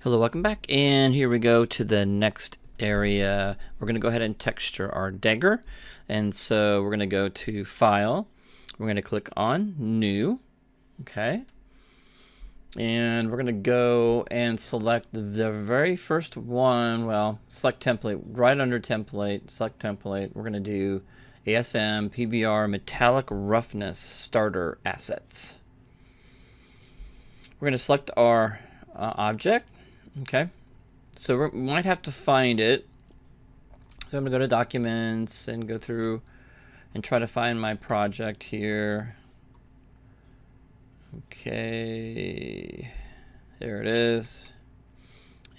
Hello, welcome back, and here we go to the next area. We're going to go ahead and texture our Dagger, and so we're going to go to File. We're going to click on New, okay, and we're going to go and select the very first one. Well, select Template, right under Template, select Template. We're going to do ASM PBR Metallic Roughness Starter Assets. We're going to select our object. Okay, so we might have to find it. So I'm going to go to Documents and go through and try to find my project here. Okay, there it is.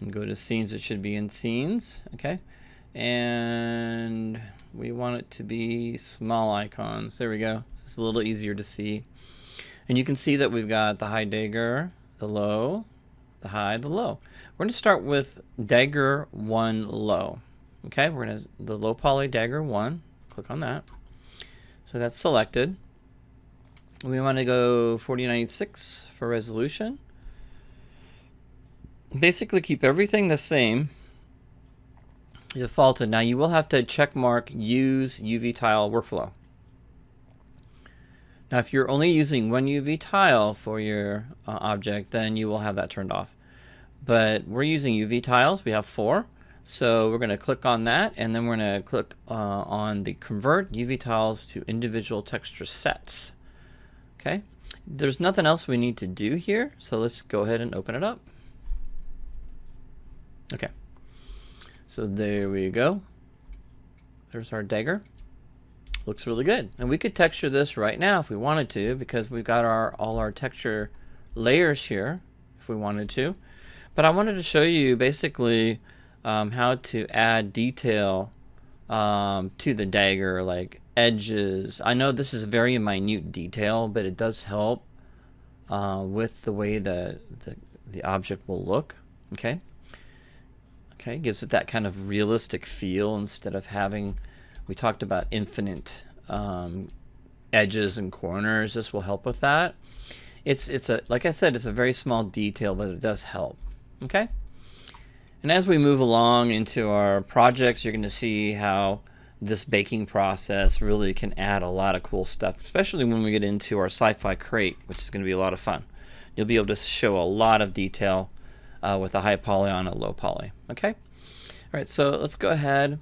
And go to Scenes. It should be in Scenes. Okay, and we want it to be small icons. There we go. So it's a little easier to see. And you can see that we've got the high Dagger, the low, the high, the low. We're going to start with Dagger 1 low. Okay, we're going to the low poly Dagger 1. Click on that. So that's selected. We want to go 4096 for resolution. Basically keep everything the same. Defaulted. Now you will have to check mark use UV tile workflow. Now if you're only using one UV tile for your object, then you will have that turned off. But we're using UV tiles. We have 4. So we're going to click on that, and then we're going to click on the Convert UV Tiles to Individual Texture Sets. Okay. There's nothing else we need to do here, so let's go ahead and open it up. Okay. So there we go. There's our Dagger. Looks really good. And we could texture this right now if we wanted to, because we've got all our texture layers here if we wanted to. But I wanted to show you basically how to add detail to the Dagger, like edges. I know this is very minute detail, but it does help with the way the object will look. Okay. Okay, gives it that kind of realistic feel instead of having, we talked about infinite edges and corners. This will help with that. It's a, like I said, it's a very small detail, but it does help. Okay. And as we move along into our projects, you're going to see how this baking process really can add a lot of cool stuff, especially when we get into our sci-fi crate, which is going to be a lot of fun. You'll be able to show a lot of detail with a high poly on a low poly. Okay. All right. So let's go ahead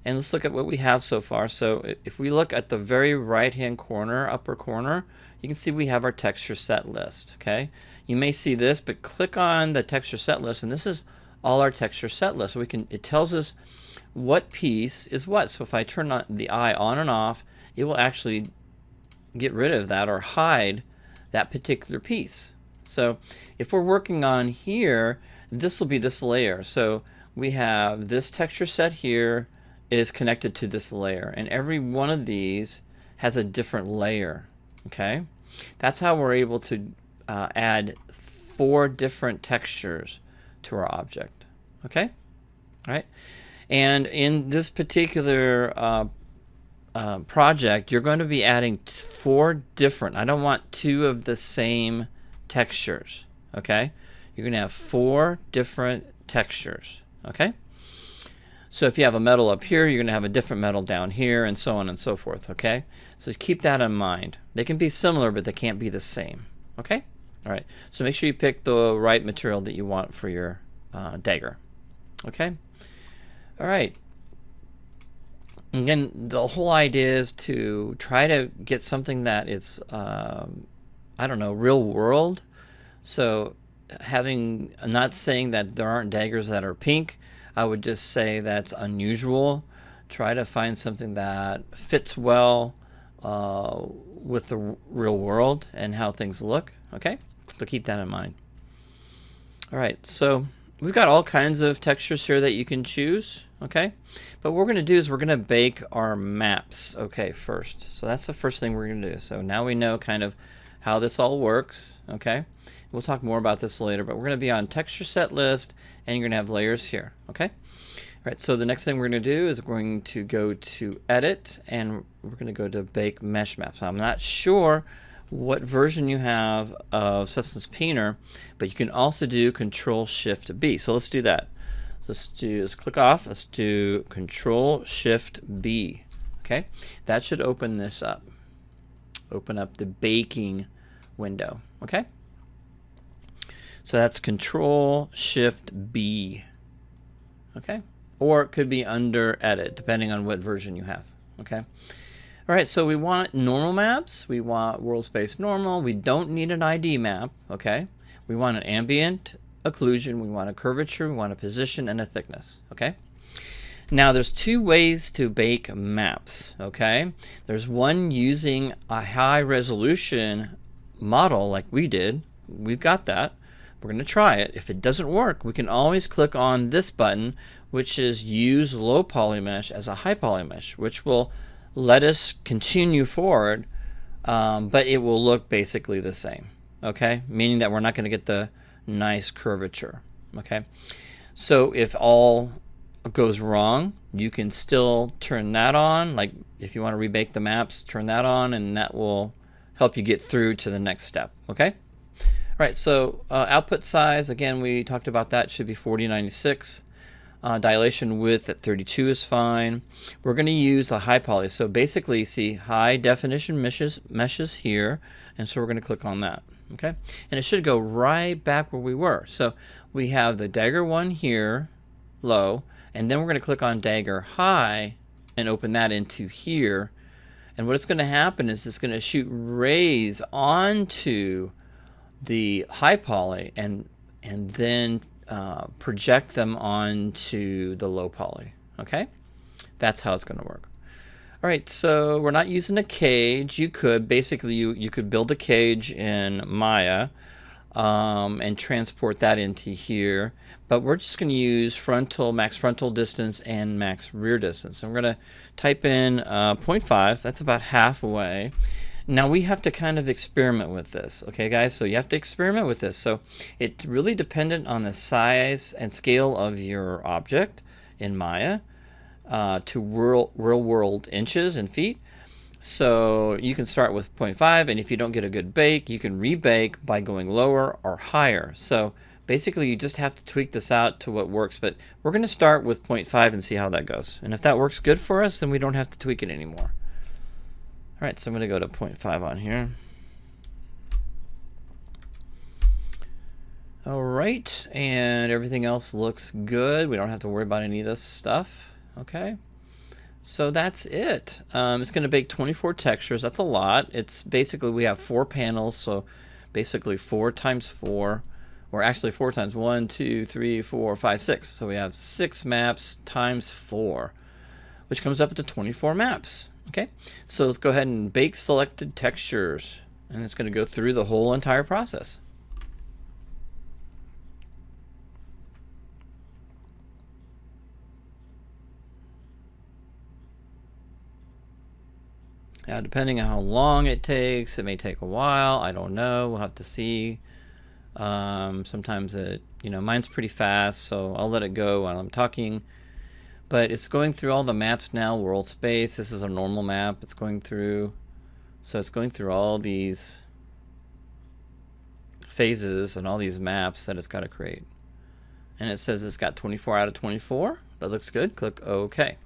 and let's look at what we have so far. So if we look at the very right-hand corner, upper corner, you can see we have our texture set list. Okay. You may see this, but click on the texture set list, and this is all our texture set list. So it tells us what piece is what. So if I turn on the eye on and off, it will actually get rid of that or hide that particular piece. So if we're working on here, this will be this layer. So we have this texture set here is connected to this layer, and every one of these has a different layer. Okay, that's how we're able to add 4 different textures to our object. Okay, all right. And in this particular project, you're going to be adding 4 different. I don't want 2 of the same textures. Okay, you're going to have 4 different textures. Okay. So if you have a metal up here, you're going to have a different metal down here, and so on and so forth. Okay, so keep that in mind. They can be similar, but they can't be the same. Okay. All right, so make sure you pick the right material that you want for your Dagger. Okay. All right. Again, the whole idea is to try to get something that is, I don't know, real world. So I'm not saying that there aren't daggers that are pink. I would just say that's unusual. Try to find something that fits well with the real world and how things look. Okay, so keep that in mind. All right, so we've got all kinds of textures here that you can choose. Okay, but what we're going to do is we're going to bake our maps. Okay, first. So that's the first thing we're going to do. So now we know kind of how this all works. Okay, we'll talk more about this later, but we're going to be on texture set list, and you're going to have layers here. Okay. All right, so the next thing we're going to do is we're going to go to Edit, and we're going to go to Bake Mesh Maps. I'm not sure what version you have of Substance Painter, but you can also do Control-Shift-B. So let's do that. Let's click off. Let's do Control-Shift-B. Okay, that should open this up. Open up the baking window. Okay, so that's Control-Shift-B. Okay, or it could be under Edit, depending on what version you have. Okay. All right, so we want normal maps. We want world space normal. We don't need an ID map. Okay, we want an ambient occlusion. We want a curvature. We want a position and a thickness. Okay. Now there's two ways to bake maps. Okay, there's one using a high resolution model like we did. We've got that. We're going to try it. If it doesn't work, we can always click on this button, which is use low poly mesh as a high poly mesh, which will let us continue forward, but it will look basically the same. Okay, meaning that we're not going to get the nice curvature. Okay, so if all goes wrong, you can still turn that on. Like if you want to rebake the maps, turn that on, and that will help you get through to the next step. Okay. All right. So output size, again, we talked about that, should be 4096. Dilation width at 32 is fine. We're going to use a high poly. So basically, you see high definition meshes here, and so we're going to click on that. Okay, and it should go right back where we were. So we have the Dagger one here, low, and then we're going to click on Dagger high and open that into here. And what it's going to happen is it's going to shoot rays onto the high poly and then project them onto the low poly. Okay, that's how it's going to work. All right, so we're not using a cage. You could basically you could build a cage in Maya and transport that into here, but we're just going to use max frontal distance and max rear distance. And we're going to type in 0.5. That's about halfway. Now we have to kind of experiment with this, okay guys? So you have to experiment with this. So it's really dependent on the size and scale of your object in Maya to real world inches and feet. So you can start with 0.5, and if you don't get a good bake, you can rebake by going lower or higher. So basically you just have to tweak this out to what works, but we're going to start with 0.5 and see how that goes. And if that works good for us, then we don't have to tweak it anymore. All right, so I'm going to go to 0.5 on here. All right, and everything else looks good. We don't have to worry about any of this stuff. Okay, so that's it. It's going to bake 24 textures. That's a lot. It's basically, we have 4 panels, so basically 4 times 4, or actually 4 times 1, 2, 3, 4, 5, 6. So we have 6 maps times 4, which comes up to 24 maps. Okay, so let's go ahead and bake selected textures, and it's going to go through the whole entire process. Now, depending on how long it takes, it may take a while. I don't know. We'll have to see. Sometimes mine's pretty fast, so I'll let it go while I'm talking. But it's going through all the maps now, world space. This is a normal map it's going through. So it's going through all these phases and all these maps that it's got to create. And it says it's got 24 out of 24. That looks good. Click OK.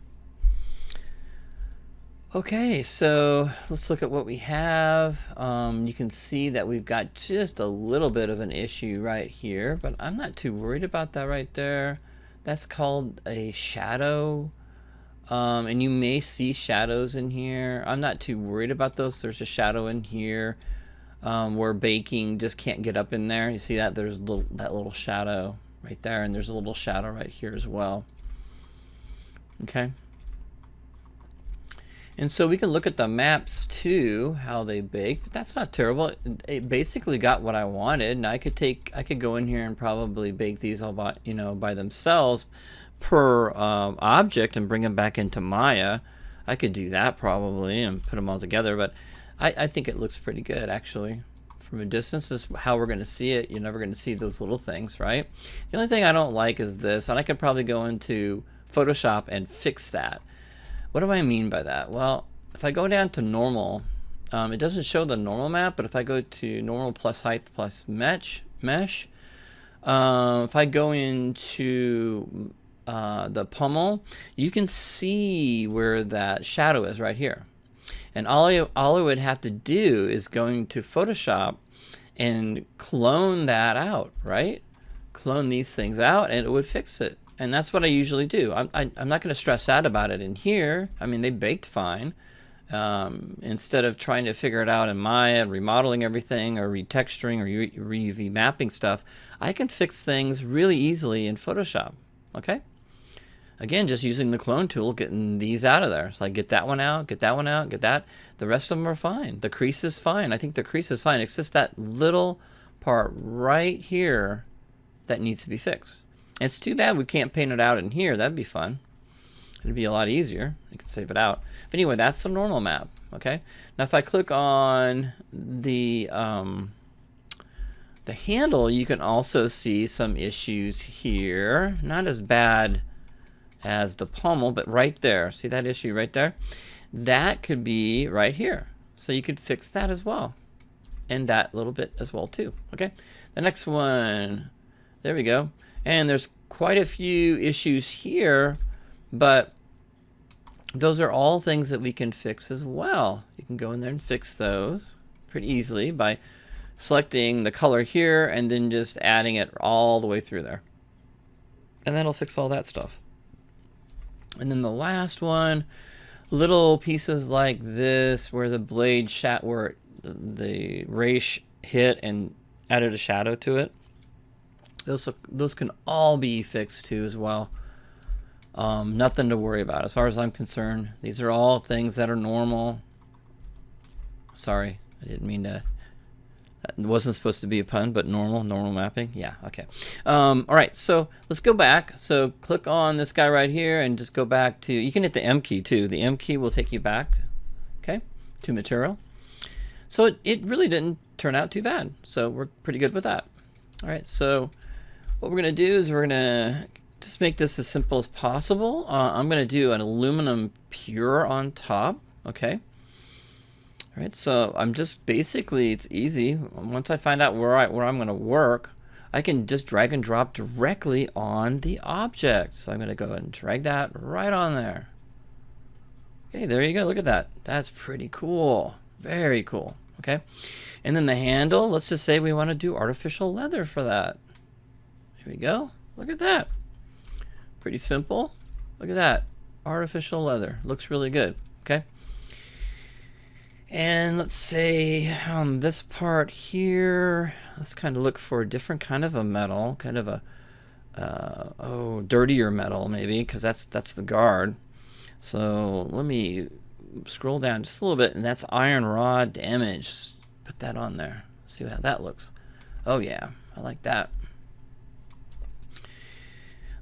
Okay, so let's look at what we have. You can see that we've got just a little bit of an issue right here, but I'm not too worried about that right there. That's called a shadow, and you may see shadows in here. I'm not too worried about those. There's a shadow in here where baking just can't get up in there. You see that? There's that little shadow right there, and there's a little shadow right here as well. Okay. And so we can look at the maps too, how they bake, but that's not terrible. It basically got what I wanted, and I could go in here and probably bake these all by themselves per object and bring them back into Maya. I could do that probably and put them all together, but I think it looks pretty good actually. From a distance, this is how we're going to see it. You're never going to see those little things, right? The only thing I don't like is this, and I could probably go into Photoshop and fix that. What do I mean by that? Well, if I go down to normal It doesn't show the normal map, but if I go to normal plus height plus mesh, if I go into the pummel, you can see where that shadow is right here. And all I would have to do is going to Photoshop and clone that out, right? Clone these things out and it would fix it. And that's what I usually do. I'm not going to stress out about it in here. I mean, they baked fine. Instead of trying to figure it out in Maya, remodeling everything or retexturing or UV mapping stuff, I can fix things really easily in Photoshop. Okay? Again, just using the clone tool, getting these out of there. So I get that one out, get that one out, get that. The rest of them are fine. The crease is fine. I think the crease is fine. It's just that little part right here that needs to be fixed. It's too bad we can't paint it out in here. That'd be fun. It'd be a lot easier. You can save it out. But anyway, that's the normal map. Okay. Now, if I click on the handle, you can also see some issues here. Not as bad as the pommel, but right there. See that issue right there? That could be right here. So you could fix that as well. And that little bit as well too. Okay. The next one. There we go. And there's quite a few issues here, but those are all things that we can fix as well. You can go in there and fix those pretty easily by selecting the color here and then just adding it all the way through there. And that'll fix all that stuff. And then the last one, little pieces like this where the blade where the ray hit and added a shadow to it. Those can all be fixed too as well. Nothing to worry about as far as I'm concerned. These are all things that are normal. Sorry, I didn't mean to. That wasn't supposed to be a pun, but normal mapping. Yeah, okay. All right, so let's go back. So click on this guy right here and just go back to, you can hit the M key too. The M key will take you back, okay, to material. So it really didn't turn out too bad. So we're pretty good with that. All right, so what we're gonna do is we're gonna just make this as simple as possible. I'm gonna do an aluminum pure on top, okay? All right, so I'm just basically, it's easy. Once I find out where I'm going to work, I can just drag and drop directly on the object. So I'm going to go and drag that right on there. Okay, there you go. Look at that. That's pretty cool. Very cool. Okay, and then the handle. Let's just say we want to do artificial leather for that. Here we go. Look at that. Pretty simple. Look at that. Artificial leather. Looks really good. Okay. And let's say this part here, let's kind of look for a different kind of a metal, kind of a dirtier metal maybe, because that's the guard. So let me scroll down just a little bit, and that's iron rod damage. Put that on there. See how that looks. Oh yeah, I like that.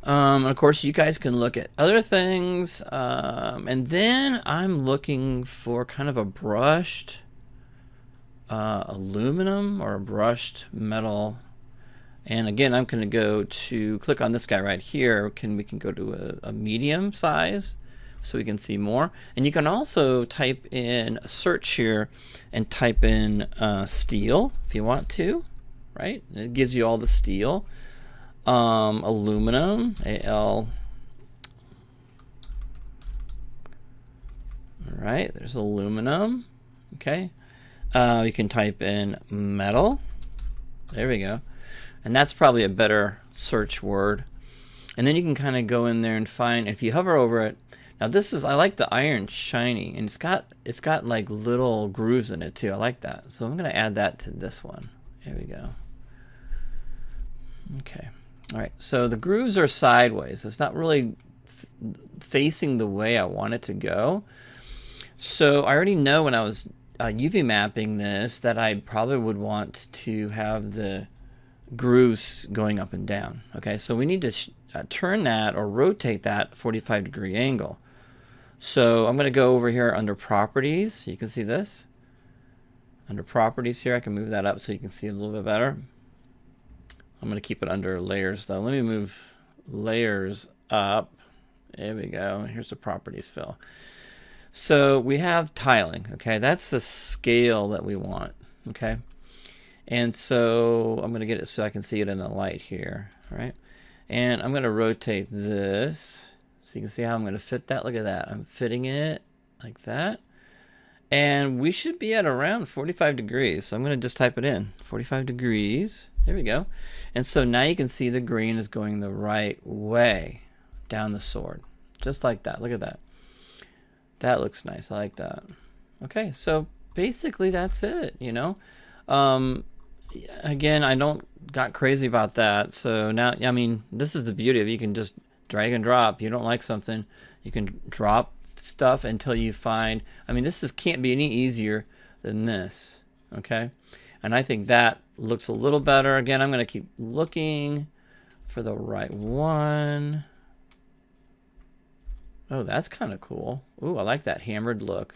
And of course, you guys can look at other things. And then I'm looking for kind of a brushed aluminum or a brushed metal. And again, I'm going to go to click on this guy right here. We can go to a medium size so we can see more. And you can also type in a search here and type in steel if you want to, right? It gives you all the steel. Aluminum, AL. All right, there's aluminum. Okay. You can type in metal. There we go. And that's probably a better search word. And then you can kind of go in there and find, if you hover over it. Now this is, I like the iron shiny, and it's got like little grooves in it too. I like that. So I'm going to add that to this one. There we go. Okay. All right, so the grooves are sideways. It's not really facing the way I want it to go. So I already know when I was UV mapping this that I probably would want to have the grooves going up and down. Okay, so we need to turn that or rotate that 45-degree angle. So I'm going to go over here under Properties. You can see this. Under Properties here, I can move that up so you can see a little bit better. I'm going to keep it under layers though. Let me move layers up. There we go. Here's the properties fill. So we have tiling, okay? That's the scale that we want, okay? And so I'm going to get it so I can see it in the light here, all right? And I'm going to rotate this so you can see how I'm going to fit that. Look at that. I'm fitting it like that. And we should be at around 45 degrees. So I'm going to just type it in, 45 degrees. There we go. And so now you can see the green is going the right way down the sword, just like that. Look at that. That looks nice. I like that. Okay, so basically that's it, you know. Again, I don't got crazy about that. So now, I mean, this is the beauty of it. You can just drag and drop. You don't like something, you can drop stuff until you find, I mean, this can't be any easier than this, okay? And I think that looks a little better. Again, I'm going to keep looking for the right one. Oh, that's kind of cool. Ooh, I like that hammered look.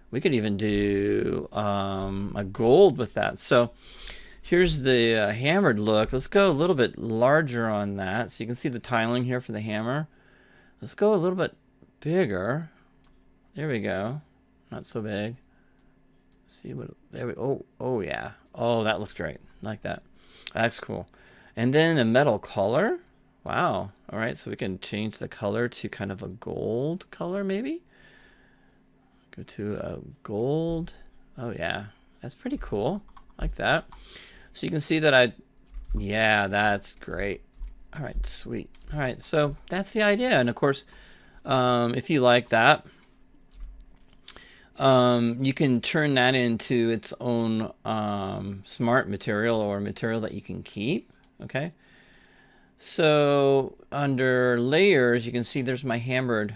We could even do a gold with that. So here's the hammered look. Let's go a little bit larger on that. So you can see the tiling here for the hammer. Let's go a little bit bigger. There we go. Not so big. See what, there we, oh yeah. Oh, that looks great. I like that. That's cool. And then a metal color. Wow. All right, so we can change the color to kind of a gold color maybe. Go to a gold. Oh yeah, that's pretty cool. Like that. So you can see that yeah, that's great. All right, sweet. All right, so that's the idea. And of course, if you like that, you can turn that into its own smart material or material that you can keep. Okay. So under layers, you can see there's my hammered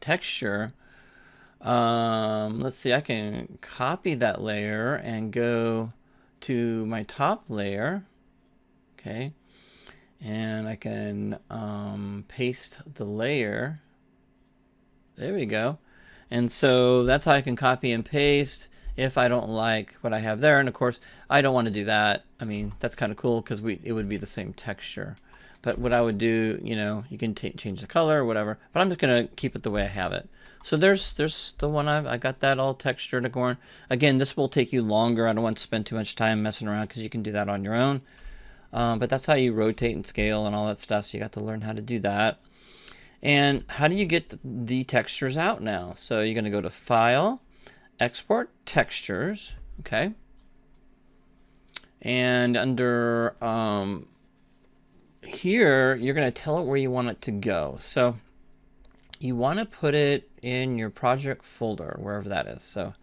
texture. Let's see, I can copy that layer and go to my top layer. Okay. And I can paste the layer. There we go. And so that's how I can copy and paste if I don't like what I have there. And of course, I don't want to do that. I mean, that's kind of cool because it would be the same texture. But what I would do, you know, you can change the color or whatever. But I'm just going to keep it the way I have it. So there's the one I got that all textured again. Again, this will take you longer. I don't want to spend too much time messing around because you can do that on your own. But that's how you rotate and scale and all that stuff. So you got to learn how to do that. And how do you get the textures out now? So you're going to go to File, Export Textures, okay? And under here, you're going to tell it where you want it to go. So you want to put it in your project folder, wherever that is. So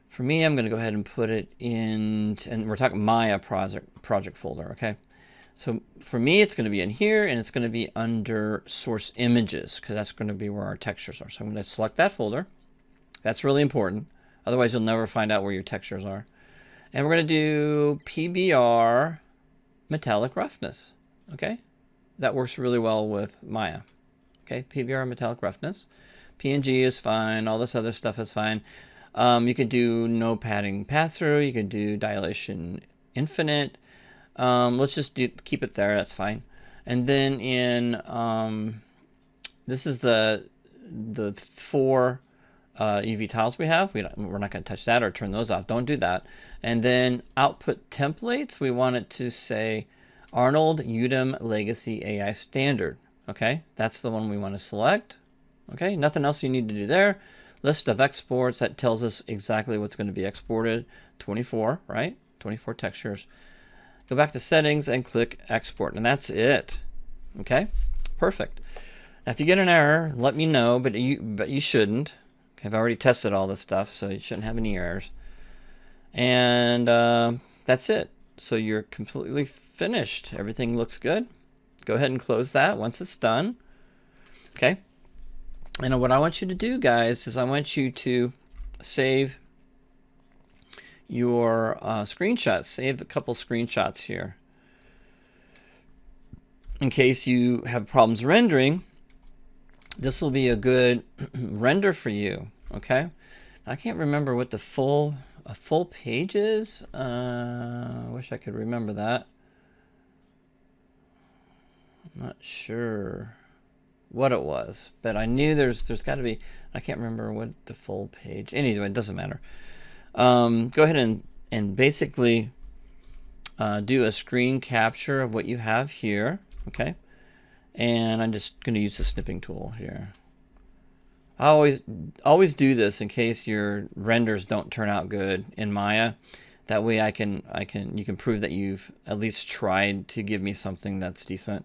for me, I'm going to go ahead and put it in, and we're talking Maya project folder, okay? So for me, it's going to be in here, and it's going to be under source images, because that's going to be where our textures are. So I'm going to select that folder. That's really important. Otherwise, you'll never find out where your textures are. And we're going to do PBR metallic roughness, okay? That works really well with Maya, okay? PBR metallic roughness. PNG is fine. All this other stuff is fine. You could do no padding pass-through. You could do dilation infinite. Let's just keep it there. That's fine. And then in this is the 4 UV tiles we have. We're not going to touch that or turn those off. Don't do that. And then output templates. We want it to say Arnold Udemy Legacy AI Standard. Okay, that's the one we want to select. Okay, nothing else you need to do there. List of exports. That tells us exactly what's going to be exported. 24, right? 24 textures. Go back to settings and click export, and that's it. Okay, perfect. Now if you get an error, let me know, but you shouldn't. Okay, I've already tested all this stuff, so you shouldn't have any errors. And that's it. So you're completely finished. Everything looks good. Go ahead and close that once it's done. Okay. And what I want you to do, guys, is I want you to save your screenshots. Save a couple screenshots here. In case you have problems rendering, this will be a good render for you. Okay. I can't remember what the full page is. I wish I could remember that. I'm not sure. what it was, but I knew there's got to be. I can't remember what the full page. Anyway, it doesn't matter. Go ahead and basically do a screen capture of what you have here. Okay, and I'm just going to use the snipping tool here. I always do this in case your renders don't turn out good in Maya. That way you can prove that you've at least tried to give me something that's decent.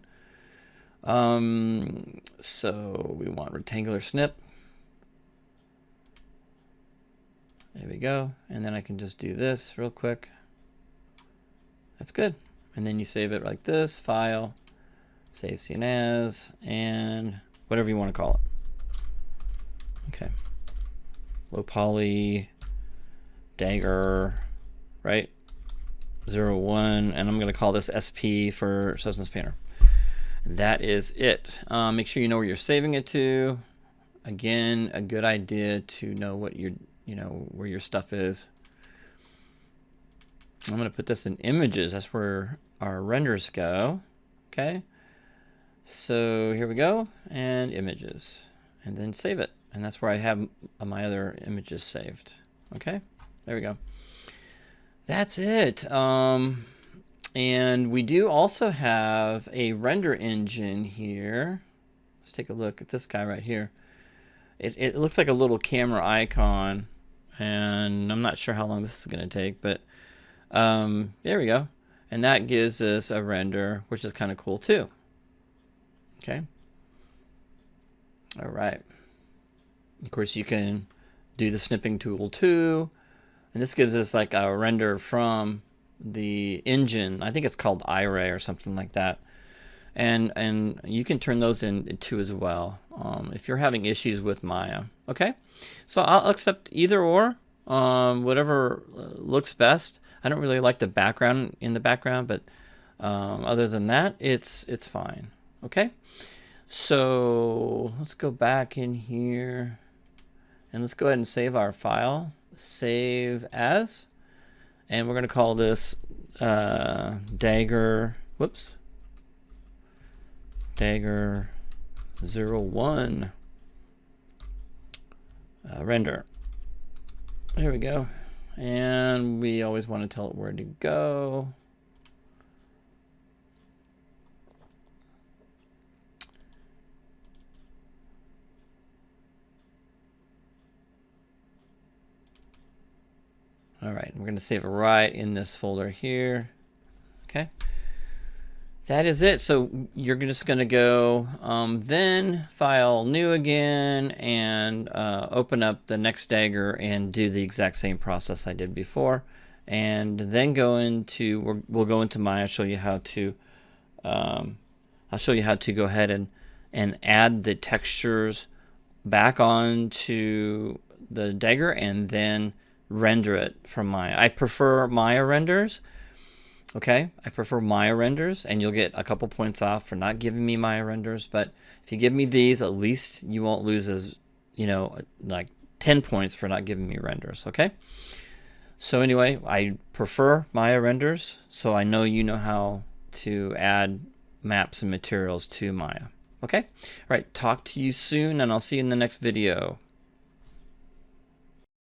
So we want rectangular snip. There we go. And then I can just do this real quick. That's good. And then you save it like this, file, save scene as, and whatever you want to call it. Okay. Low poly, Dagger, right? 01, and I'm going to call this SP for Substance Painter. And that is it. Make sure you know where you're saving it to. Again, a good idea to know what where your stuff is. I'm going to put this in images. That's where our renders go. Okay. So here we go, and images, and then save it. And that's where I have my other images saved. Okay, there we go. That's it. And we do also have a render engine here. Let's take a look at this guy right here. It looks like a little camera icon, and I'm not sure how long this is going to take, but there we go. And that gives us a render, which is kind of cool too. Okay. All right. Of course, you can do the snipping tool too. And this gives us like a render from the engine. I think it's called iRay or something like that. And you can turn those in too as well if you're having issues with Maya. Okay, so I'll accept either or, whatever looks best. I don't really like the background in the background, but other than that, it's fine. Okay, so let's go back in here and let's go ahead and save our file. Save as, and we're going to call this Dagger. Whoops. Dagger 01 render. There we go. And we always want to tell it where to go. All right, we're going to save it right in this folder here. Okay. That is it. So you're just going to go then file new again and open up the next Dagger and do the exact same process I did before, and then go into we'll go into Maya. Show you how to I'll show you how to go ahead and add the textures back onto the Dagger and then render it from Maya. I prefer Maya renders. Okay, I prefer Maya renders, and you'll get a couple points off for not giving me Maya renders. But if you give me these, at least you won't lose as, like 10 points for not giving me renders. Okay. So anyway, I prefer Maya renders, so I know you know how to add maps and materials to Maya. Okay. All right. Talk to you soon, and I'll see you in the next video.